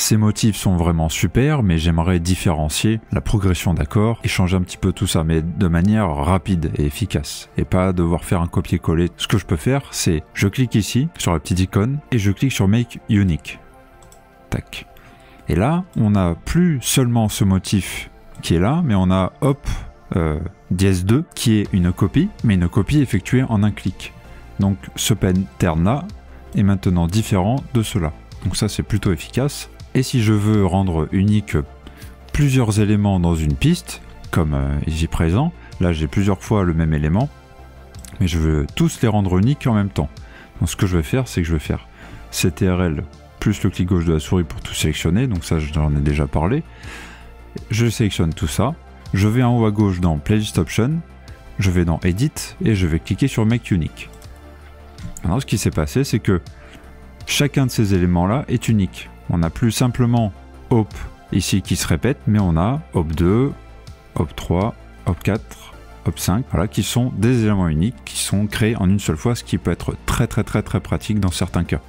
Ces motifs sont vraiment super, mais j'aimerais différencier la progression d'accords et changer un petit peu tout ça, mais de manière rapide et efficace, et pas devoir faire un copier-coller. Ce que je peux faire, c'est je clique ici sur la petite icône et je clique sur Make Unique. Tac. Et là, on n'a plus seulement ce motif qui est là, mais on a hop dièse 2 qui est une copie, mais une copie effectuée en un clic. Donc ce pattern là est maintenant différent de cela. Donc ça c'est plutôt efficace. Et si je veux rendre unique plusieurs éléments dans une piste, comme ici présent, là j'ai plusieurs fois le même élément, mais je veux tous les rendre uniques en même temps. Donc ce que je vais faire, c'est que je vais faire CTRL plus le clic gauche de la souris pour tout sélectionner, donc ça j'en ai déjà parlé. Je sélectionne tout ça, je vais en haut à gauche dans Playlist Option, je vais dans Edit et je vais cliquer sur Make Unique. Alors ce qui s'est passé, c'est que chacun de ces éléments là est unique. On n'a plus simplement Hop ici qui se répète, mais on a Hop 2, Hop 3, Hop 4, Hop 5, voilà, qui sont des éléments uniques qui sont créés en une seule fois, ce qui peut être très pratique dans certains cas.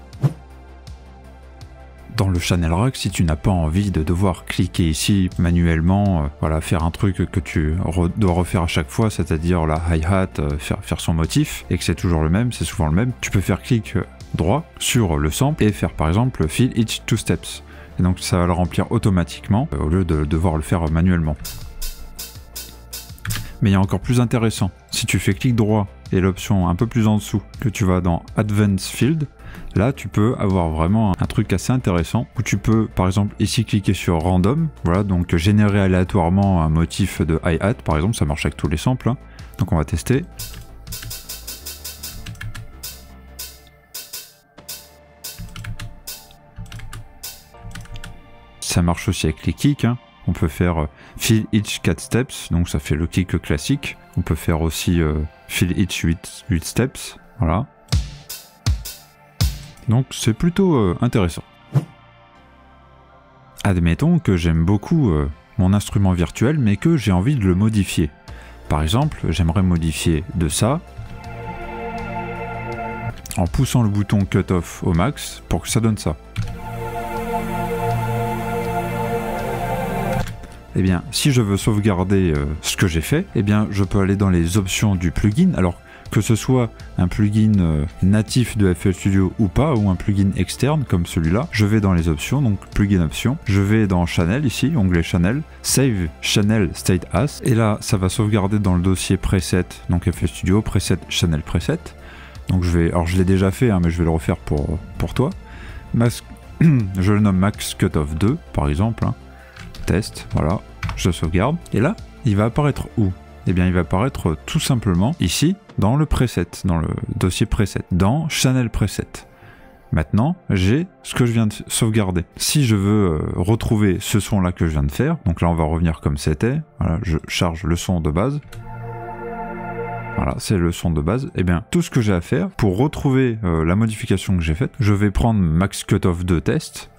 Dans le channel rack, si tu n'as pas envie de devoir cliquer ici manuellement, voilà, faire un truc que tu dois refaire à chaque fois, c'est-à-dire la hi-hat, faire son motif, et que c'est toujours le même, c'est souvent le même, tu peux faire clic droit sur le sample et faire par exemple fill each 2 steps. Et donc ça va le remplir automatiquement au lieu de devoir le faire manuellement. Mais il y a encore plus intéressant. Si tu fais clic droit et l'option un peu plus en dessous, que tu vas dans Advanced Field, là tu peux avoir vraiment un truc assez intéressant où tu peux par exemple ici cliquer sur Random, voilà, donc générer aléatoirement un motif de hi-hat par exemple, ça marche avec tous les samples, hein. Donc on va tester. Ça marche aussi avec les kicks, hein. On peut faire fill each 4 steps, donc ça fait le kick classique. On peut faire aussi fill each 8 steps, voilà. Donc c'est plutôt intéressant. Admettons que j'aime beaucoup mon instrument virtuel, mais que j'ai envie de le modifier. Par exemple, j'aimerais modifier de ça, en poussant le bouton Cut Off au max, pour que ça donne ça. Eh bien, si je veux sauvegarder ce que j'ai fait, eh bien, je peux aller dans les options du plugin. Alors, que ce soit un plugin natif de FL Studio ou pas, ou un plugin externe comme celui-là, je vais dans les options, donc plugin options, je vais dans Channel ici, onglet Channel, Save Channel State As, et là, ça va sauvegarder dans le dossier Preset, donc FL Studio, Preset, Channel Preset. Donc alors je l'ai déjà fait, hein, mais je vais le refaire pour toi. Je le nomme Max Cutoff 2, par exemple, hein. Test, voilà, je sauvegarde, et là, il va apparaître où? Eh bien, il va apparaître tout simplement ici, dans le preset, dans le dossier preset, dans Channel Preset. Maintenant, j'ai ce que je viens de sauvegarder. Si je veux retrouver ce son-là que je viens de faire, donc là, on va revenir comme c'était, voilà, je charge le son de base. Voilà, c'est le son de base. Eh bien, tout ce que j'ai à faire pour retrouver la modification que j'ai faite, je vais prendre Max Cutoff 2 test,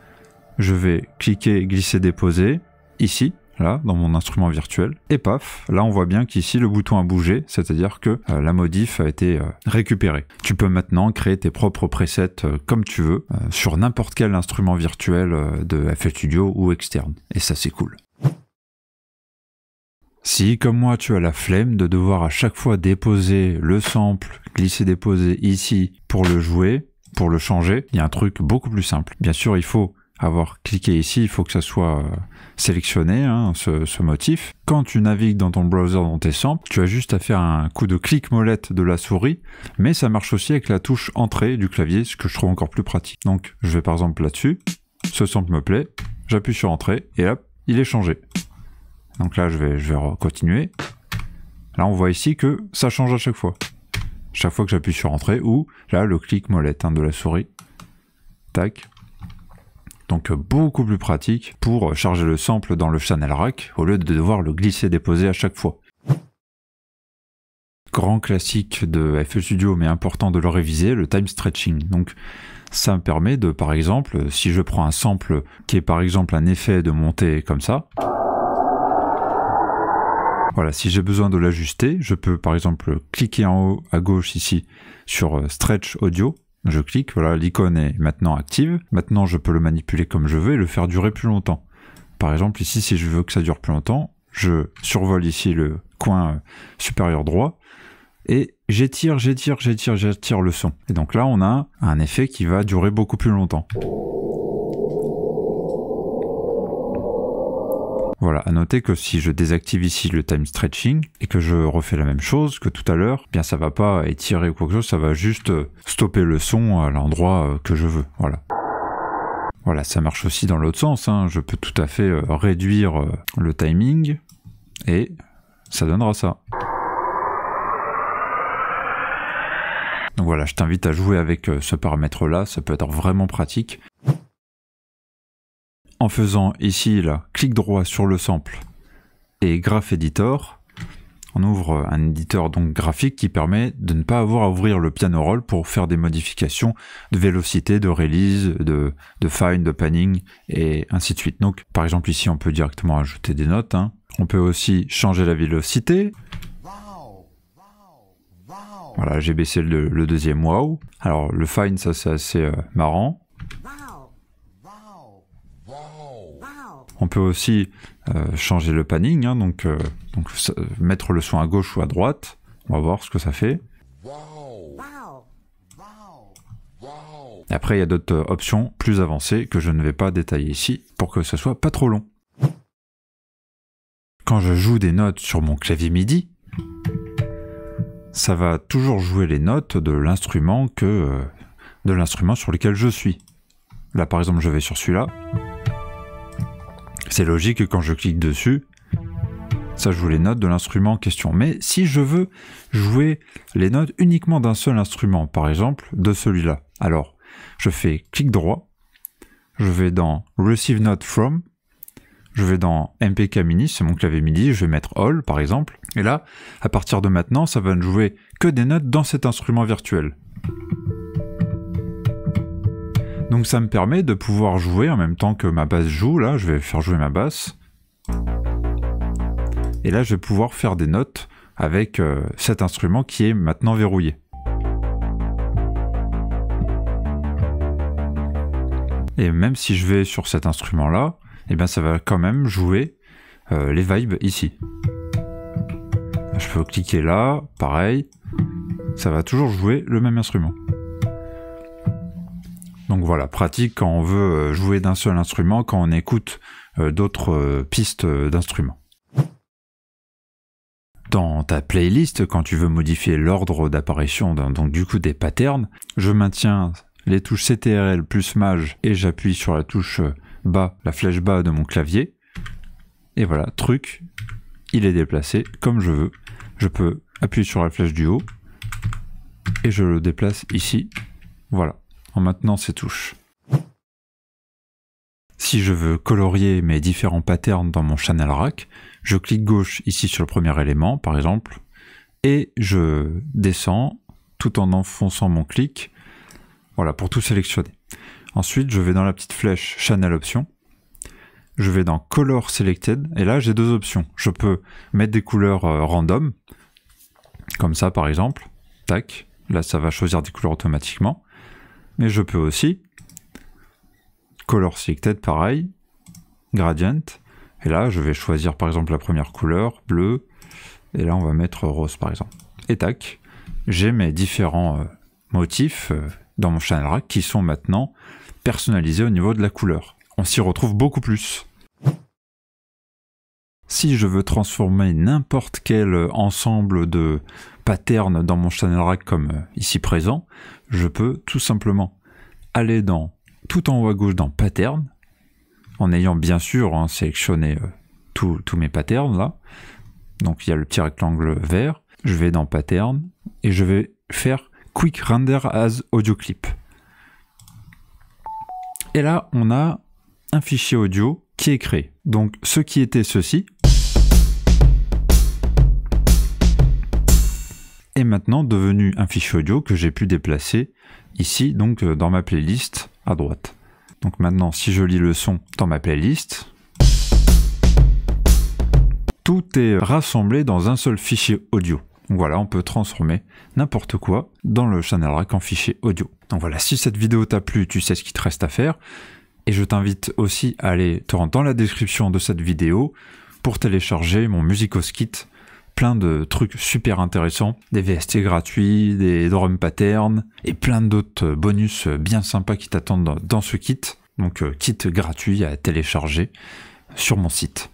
je vais cliquer, glisser, déposer, ici, là, dans mon instrument virtuel, et paf, là on voit bien qu'ici le bouton a bougé, c'est-à-dire que la modif a été récupérée. Tu peux maintenant créer tes propres presets comme tu veux, sur n'importe quel instrument virtuel de FL Studio ou externe, et ça c'est cool. Si, comme moi, tu as la flemme de devoir à chaque fois déposer le sample, glisser-déposer ici pour le jouer, pour le changer, il y a un truc beaucoup plus simple. Bien sûr, il faut avoir cliqué ici, il faut que ça soit sélectionné, hein, ce motif. Quand tu navigues dans ton browser, dans tes samples, tu as juste à faire un coup de clic molette de la souris, mais ça marche aussi avec la touche entrée du clavier, ce que je trouve encore plus pratique. Donc je vais par exemple là-dessus, ce sample me plaît, j'appuie sur entrée, et hop, il est changé. Donc là je vais continuer. Là on voit ici que ça change à chaque fois. Chaque fois que j'appuie sur entrée, ou là le clic molette, hein, de la souris. Tac. Donc beaucoup plus pratique pour charger le sample dans le channel rack au lieu de devoir le glisser-déposer à chaque fois. Grand classique de FL Studio mais important de le réviser, le time stretching. Donc ça me permet de, par exemple, si je prends un sample qui est par exemple un effet de montée comme ça, voilà, si j'ai besoin de l'ajuster, je peux par exemple cliquer en haut à gauche ici sur Stretch Audio, Je clique, voilà, l'icône est maintenant active. Maintenant, je peux le manipuler comme je veux et le faire durer plus longtemps. Par exemple, ici, si je veux que ça dure plus longtemps, je survole ici le coin supérieur droit et j'étire le son. Et donc là, on a un effet qui va durer beaucoup plus longtemps. Voilà, à noter que si je désactive ici le time stretching et que je refais la même chose que tout à l'heure, bien ça va pas étirer ou quoi que ce soit, ça va juste stopper le son à l'endroit que je veux. Voilà. Voilà, ça marche aussi dans l'autre sens, hein. Je peux tout à fait réduire le timing et ça donnera ça. Donc voilà, je t'invite à jouer avec ce paramètre-là, ça peut être vraiment pratique. En faisant ici, là, clic droit sur le sample et Graph Editor, on ouvre un éditeur donc graphique qui permet de ne pas avoir à ouvrir le piano roll pour faire des modifications de vélocité, de release, de fine, de panning et ainsi de suite. Donc par exemple ici on peut directement ajouter des notes, hein. On peut aussi changer la vélocité. Voilà, j'ai baissé le deuxième wow. Alors le fine, ça c'est assez marrant. On peut aussi changer le panning, hein, donc mettre le son à gauche ou à droite. On va voir ce que ça fait. Et après, il y a d'autres options plus avancées que je ne vais pas détailler ici pour que ce soit pas trop long. Quand je joue des notes sur mon clavier MIDI, ça va toujours jouer les notes de l'instrument sur lequel je suis. Là, par exemple, je vais sur celui-là. C'est logique que quand je clique dessus, ça joue les notes de l'instrument en question. Mais si je veux jouer les notes uniquement d'un seul instrument, par exemple de celui-là, alors je fais clic droit, je vais dans Receive Note From, je vais dans MPK Mini, c'est mon clavier MIDI, je vais mettre All par exemple, et là, à partir de maintenant, ça va ne jouer que des notes dans cet instrument virtuel. Donc ça me permet de pouvoir jouer en même temps que ma basse joue. Là, je vais faire jouer ma basse. Et là, je vais pouvoir faire des notes avec cet instrument qui est maintenant verrouillé. Et même si je vais sur cet instrument-là, eh bien ça va quand même jouer les vibes ici. Je peux cliquer là, pareil. Ça va toujours jouer le même instrument. Donc voilà, pratique quand on veut jouer d'un seul instrument, quand on écoute d'autres pistes d'instruments. Dans ta playlist, quand tu veux modifier l'ordre d'apparition donc du coup des patterns, je maintiens les touches CTRL plus Maj et j'appuie sur la touche bas, la flèche bas de mon clavier. Et voilà, truc, il est déplacé comme je veux. Je peux appuyer sur la flèche du haut et je le déplace ici. Voilà. En maintenant ces touches. Si je veux colorier mes différents patterns dans mon channel rack, je clique gauche ici sur le premier élément par exemple, et je descends tout en enfonçant mon clic, voilà, pour tout sélectionner. Ensuite je vais dans la petite flèche Channel Options, je vais dans Color Selected, et là j'ai deux options. Je peux mettre des couleurs random, comme ça par exemple, tac, là ça va choisir des couleurs automatiquement. Mais je peux aussi Color Selected, pareil, Gradient, et là je vais choisir par exemple la première couleur, bleu, et là on va mettre rose par exemple. Et tac, j'ai mes différents motifs dans mon channel rack qui sont maintenant personnalisés au niveau de la couleur. On s'y retrouve beaucoup plus. Si je veux transformer n'importe quel ensemble de patterns dans mon channel rack comme ici présent, je peux tout simplement aller tout en haut à gauche dans Pattern, en ayant bien sûr sélectionné tous mes patterns là. Donc il y a le petit rectangle vert, je vais dans Pattern et je vais faire Quick Render as Audio Clip. Et là on a un fichier audio qui est créé. Donc ce qui était ceci est maintenant devenu un fichier audio que j'ai pu déplacer ici, donc dans ma playlist à droite. Donc maintenant, si je lis le son dans ma playlist, tout est rassemblé dans un seul fichier audio. Donc voilà, on peut transformer n'importe quoi dans le Channel Rack en fichier audio. Donc voilà, si cette vidéo t'a plu, tu sais ce qu'il te reste à faire. Et je t'invite aussi à aller te rendre dans la description de cette vidéo pour télécharger mon Musicos Kit. Plein de trucs super intéressants, des VST gratuits, des drum patterns et plein d'autres bonus bien sympas qui t'attendent dans ce kit. Donc kit gratuit à télécharger sur mon site.